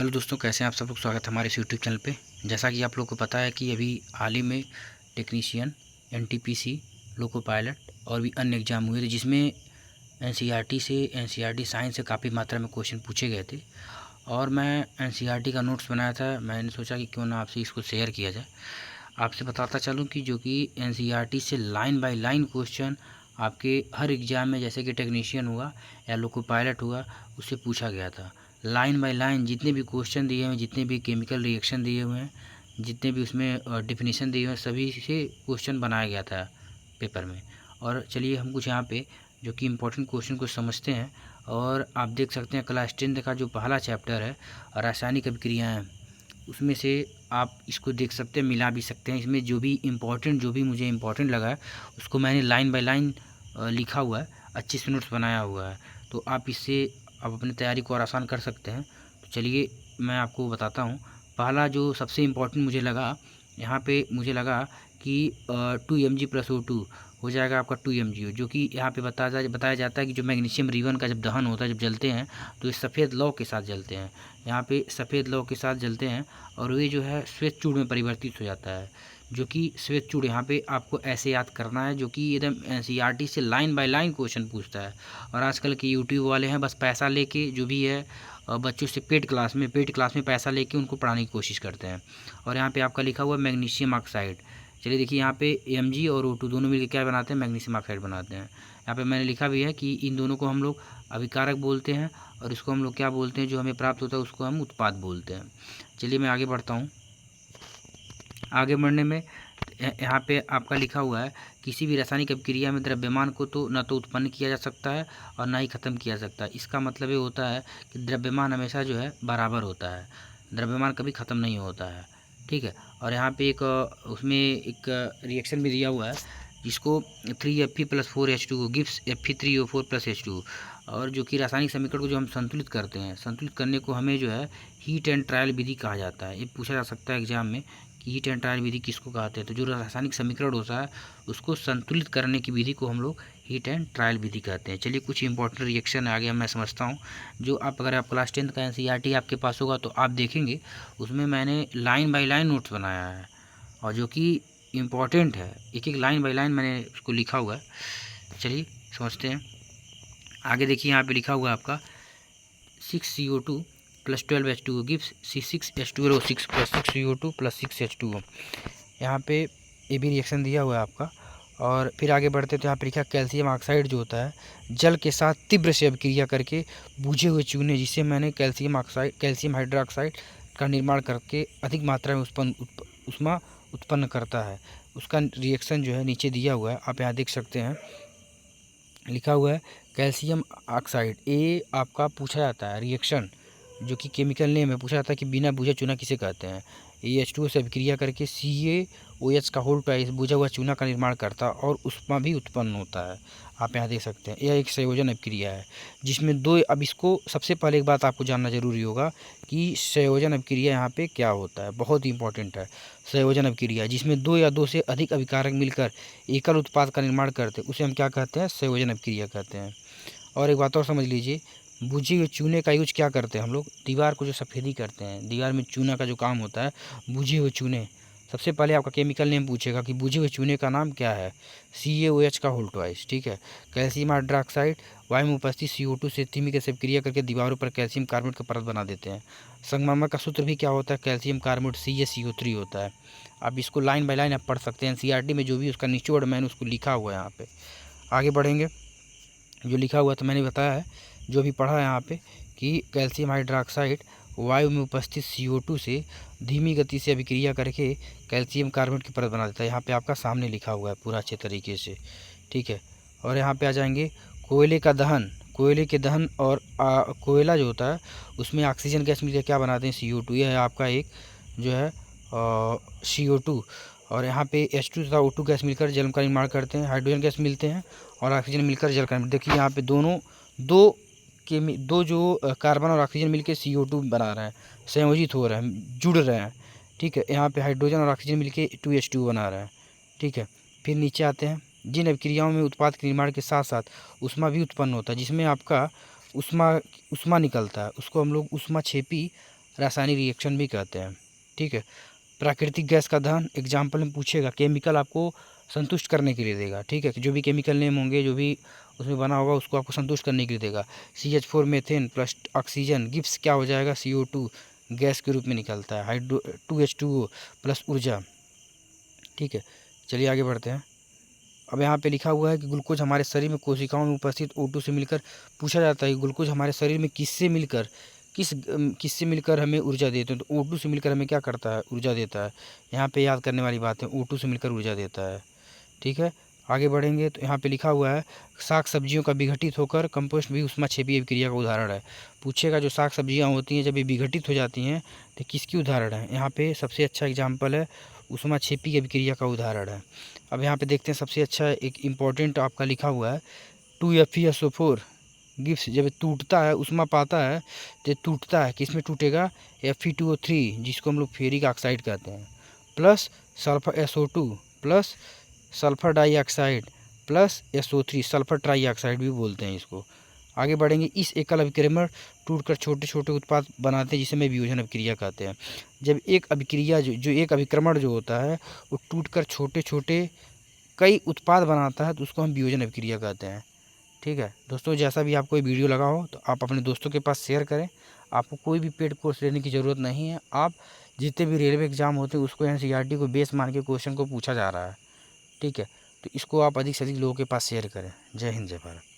Hello दोस्तों, कैसे हैं आप सब लोग। स्वागत है हमारे इस यूट्यूब चैनल पे। जैसा कि आप लोग को पता है कि अभी हाल ही में टेक्नीशियन, एनटीपीसी, लोको पायलट और भी अन्य एग्ज़ाम हुए थे, जिसमें एनसीईआरटी साइंस से काफ़ी मात्रा में क्वेश्चन पूछे गए थे। और मैं एनसीईआरटी का नोट्स बनाया था। मैंने सोचा कि क्यों ना आपसे इसको शेयर किया जाए। आपसे बताता चलूँ कि जो कि एनसीईआरटी से लाइन बाय लाइन क्वेश्चन आपके हर एग्ज़ाम में, जैसे कि टेक्नीशियन हुआ या लोको पायलट हुआ, उससे पूछा गया था। लाइन बाय लाइन जितने भी क्वेश्चन दिए हुए हैं, जितने भी केमिकल रिएक्शन दिए हुए हैं, जितने भी उसमें डिफिनीशन दिए हुए हैं, सभी से क्वेश्चन बनाया गया था पेपर में। और चलिए हम कुछ यहाँ पे जो कि इम्पोर्टेंट क्वेश्चन को समझते हैं। और आप देख सकते हैं क्लास 10 का जो पहला चैप्टर है रासायनिक अभिक्रियाएँ, उसमें से आप इसको देख सकते हैं, मिला भी सकते हैं। इसमें जो भी मुझे इम्पोर्टेंट लगा है उसको मैंने लाइन बाय लाइन लिखा हुआ है, अच्छे से नोट्स बनाया हुआ है। तो आप इससे आप अपनी तैयारी को और आसान कर सकते हैं। तो चलिए मैं आपको बताता हूँ। पहला जो सबसे इम्पोर्टेंट मुझे लगा, यहाँ पे मुझे लगा कि 2 mg+O2 हो जाएगा आपका 2 mg, जो कि यहाँ पे बताया जाता है कि जो मैग्नीशियम रिबन का जब दहन होता है, जब जलते हैं तो ये सफ़ेद लौ के साथ जलते हैं। यहाँ पे सफ़ेद लौ के साथ जलते हैं और वे जो है श्वेत चूड़ में परिवर्तित हो जाता है। जो कि श्वेत चूड़ यहाँ पे आपको ऐसे याद करना है, जो कि एकदम एनसीईआरटी से लाइन बाय लाइन क्वेश्चन पूछता है। और आजकल के यूट्यूब वाले हैं, बस पैसा लेके जो भी है बच्चों से पेड क्लास में पैसा लेके उनको पढ़ाने की कोशिश करते हैं। और यहाँ पे आपका लिखा हुआ है मैग्नीशियम ऑक्साइड। चलिए देखिए, यहाँ पे Mg और O2 दोनों मिलकर क्या बनाते हैं, मैग्नीशियम ऑक्साइड बनाते हैं। यहाँ पे मैंने लिखा भी है कि इन दोनों को हम लोग अभिकारक बोलते हैं, और इसको हम लोग क्या बोलते हैं, जो हमें प्राप्त होता है उसको हम उत्पाद बोलते हैं। चलिए मैं आगे बढ़ता हूँ। आगे बढ़ने में यहाँ पे आपका लिखा हुआ है, किसी भी रासायनिक अभिक्रिया में द्रव्यमान को तो न तो उत्पन्न किया जा सकता है और ना ही ख़त्म किया जा सकता है। इसका मतलब ये होता है कि द्रव्यमान हमेशा जो है बराबर होता है, द्रव्यमान कभी ख़त्म नहीं होता है। ठीक है। और यहाँ पे उसमें एक रिएक्शन भी दिया हुआ है, जिसको 3Fe+4H2 गिव्स Fe3O4+H2। और जो कि रासायनिक समीकरण को जो हम संतुलित करते हैं, संतुलित करने को हमें जो है हीट एंड ट्रायल विधि कहा जाता है। ये पूछा जा सकता है एग्जाम में कि हीट एंड ट्रायल विधि किसको कहते हैं। तो जो रासायनिक समीकरण होता है उसको संतुलित करने की विधि को हम लोग हीट एंड ट्रायल विधि कहते हैं। चलिए कुछ इंपॉर्टेंट रिएक्शन आगे मैं समझता हूँ, जो अगर आप क्लास 10 का एनसीईआरटी आपके पास होगा तो आप देखेंगे उसमें मैंने लाइन बाय लाइन नोट्स बनाया है, और जो कि इम्पॉर्टेंट है। एक एक लाइन बाय लाइन मैंने उसको लिखा हुआ है। चलिए समझते हैं। आगे देखिए, यहाँ पे लिखा हुआ है आपका 6CO2+12H2O गिव्स C6H12O6+6CO2+6H2O। यहाँ पे ये भी रिएक्शन दिया हुआ है आपका। और फिर आगे बढ़ते तो यहाँ पे लिखा कैल्शियम ऑक्साइड जो होता है जल के साथ तीव्र से अभिक्रिया करके बुझे हुए चूने, जिससे मैंने कैल्शियम हाइड्रोक्साइड का निर्माण करके अधिक मात्रा में उष्मा उत्पन्न करता है। उसका रिएक्शन जो है नीचे दिया हुआ है, आप यहाँ देख सकते हैं। लिखा हुआ है कैल्शियम ऑक्साइड। ये आपका पूछा जाता है रिएक्शन, जो कि केमिकल नेम है, पूछा जाता है कि बिना बुझे चूना किसे कहते हैं। ये H2O से अभिक्रिया करके CaOH का होल ट्वाइस बुझा हुआ चूना का निर्माण करता है और उष्मा भी उत्पन्न होता है। आप यहाँ देख सकते हैं, यह एक संयोजन अभिक्रिया है जिसमें दो। अब इसको सबसे पहले एक बात आपको जानना जरूरी होगा कि संयोजन अभिक्रिया यहाँ पे क्या होता है, बहुत ही इंपॉर्टेंट है। संयोजन अभिक्रिया जिसमें दो या दो से अधिक अभिकारक मिलकर एकल उत्पाद का निर्माण करते हैं उसे हम क्या कहते हैं, संयोजन अभिक्रिया कहते हैं। और एक बात और समझ लीजिए, बुझे हुए चूने का यूज क्या करते हैं हम लोग, दीवार को जो सफ़ेदी करते हैं, दीवार में चूना का जो काम होता है, बुझे हुए चूने। सबसे पहले आपका केमिकल नेम पूछेगा कि बुझे हुए चूने का नाम क्या है, CaOH का होल ट्वाइस। ठीक है। कैल्शियम हाइड्रोक्साइड वायु में उपस्थित CO2 से धीमी गति से क्रिया करके दीवारों पर कैल्शियम कार्बोनेट का परत बना देते हैं। संगमरमर का सूत्र भी क्या होता है, कैल्शियम कार्बोनेट CaCO3 होता है। अब इसको लाइन बाय लाइन आप पढ़ सकते हैं, एनसीईआरटी में जो भी उसका निचोड़ मैंने उसको लिखा हुआ है यहाँ पे। आगे बढ़ेंगे, जो लिखा हुआ तो मैंने बताया है, जो भी पढ़ा है यहाँ पे कि कैल्शियम हाइड्रोक्साइड वायु में उपस्थित CO2 से धीमी गति से अभिक्रिया करके कैल्शियम कार्बोनेट की परत बना देता है। यहाँ पे आपका सामने लिखा हुआ है पूरा अच्छे तरीके से। ठीक है। और यहाँ पे आ जाएंगे कोयले का दहन, कोयले के दहन और कोयला जो होता है उसमें ऑक्सीजन गैस मिलकर क्या बनाते हैं, CO2। यह है आपका एक जो है CO2। और यहाँ पे H2 तथा O2 गैस मिलकर जल का निर्माण करते हैं, हाइड्रोजन गैस मिलते हैं और ऑक्सीजन मिलकर जल का। देखिए यहाँ पे दो जो कार्बन और ऑक्सीजन मिलकर CO2 बना रहे हैं, संयोजित हो रहे हैं, जुड़ रहे हैं। ठीक है। यहाँ पे हाइड्रोजन और ऑक्सीजन मिलकर 2H2 बना रहे हैं। ठीक है। फिर नीचे आते हैं, जिन अभिक्रियाओं में उत्पाद के निर्माण के साथ साथ उष्मा भी उत्पन्न होता है, जिसमें आपका उष्मा निकलता है, उसको हम लोग उष्मा क्षेपी रासायनिक रिएक्शन भी कहते हैं। ठीक है, प्राकृतिक गैस का दहन एग्जाम्पल में पूछेगा, केमिकल आपको संतुष्ट करने के लिए देगा। ठीक है, जो भी केमिकल नेम होंगे, जो भी उसमें बना होगा, उसको आपको संतुष्ट करने के लिए देगा। CH4 methane plus oxygen gives क्या हो जाएगा, CO2 गैस के रूप में निकलता है। हाइड्रो 2H2O प्लस ऊर्जा। ठीक है, चलिए आगे बढ़ते हैं। अब यहाँ पे लिखा हुआ है कि ग्लूकोज हमारे शरीर में कोशिकाओं में उपस्थित O2 से मिलकर, पूछा जाता है कि ग्लूकोज हमारे शरीर में किससे मिलकर हमें ऊर्जा देते हैं। तो O2 से मिलकर हमें क्या करता है, ऊर्जा देता है। यहाँ पे याद करने वाली बात है, O2 से मिलकर ऊर्जा देता है। ठीक है, आगे बढ़ेंगे तो यहाँ पे लिखा हुआ है साग सब्जियों का विघटित होकर कंपोस्ट भी ऊष्माक्षेपी अभिक्रिया का उदाहरण है। पूछेगा जो साग सब्जियाँ होती हैं जब ये विघटित हो जाती हैं तो किसकी उदाहरण है। यहाँ पे सबसे अच्छा एग्जाम्पल है ऊष्माक्षेपी अभिक्रिया का उदाहरण है। अब यहाँ पे देखते हैं सबसे अच्छा एक इम्पॉर्टेंट आपका लिखा हुआ है 2FeSO4 गिव्स, जब टूटता है ऊष्मा पाता है तो टूटता है, किस में टूटेगा, Fe2O3 जिसको हम लोग फेरिक ऑक्साइड कहते हैं, plus sulphur SO2 plus sulphur dioxide plus SO3 sulphur trioxide भी बोलते हैं इसको। आगे बढ़ेंगे, इस एकल अभिक्रमण टूटकर छोटे छोटे उत्पाद बनाते हैं जिसे मैं वियोजन अभिक्रिया कहते हैं। जब एक अभिक्रिया जो एक अभिक्रमण जो होता है वो टूटकर छोटे छोटे कई उत्पाद बनाता है तो उसको हम वियोजन अभिक्रिया कहते हैं। ठीक है दोस्तों, जैसा भी आपको ये वीडियो लगा हो तो आप अपने दोस्तों के पास शेयर करें। आपको कोई भी पेड कोर्स लेने की ज़रूरत नहीं है। आप जितने भी रेलवे एग्ज़ाम होते हैं उसको NCERT को बेस मान के क्वेश्चन को पूछा जा रहा है। ठीक है, तो इसको आप अधिक से अधिक लोगों के पास शेयर करें। जय हिंद, जय भारत।